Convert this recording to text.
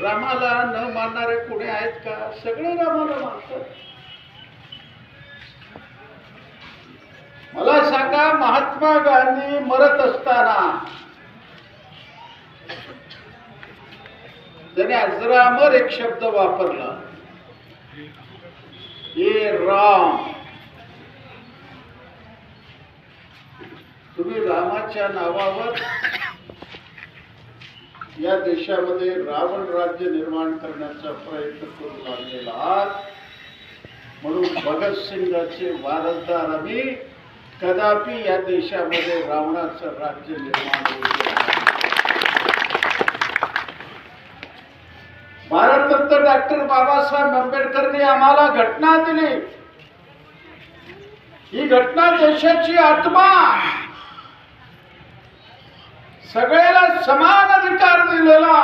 रामाला न मानणारे कोणी आहेत का? सगळे रामाला मानतात. मला सांगा, महात्मा गांधी मरत असताना त्याने अजरामर एक शब्द वापरला, ये राम. तुम्ही रामाच्या नावावर या देशामध्ये रावण राज्य निर्माण करण्याचा प्रयत्न करू लागलेला आहात. म्हणून भगतसिंगाचे वारसदार आम्ही, कदापि या देशामध्ये रावणाचं राज्य निर्माण होऊ शकत नाही. भारतरत्न डॉक्टर बाबासाहेब आंबेडकरांनी आम्हाला घटना दिली. ही घटना देशाची आत्मा, सगळ्याला समान अधिकार दिलेला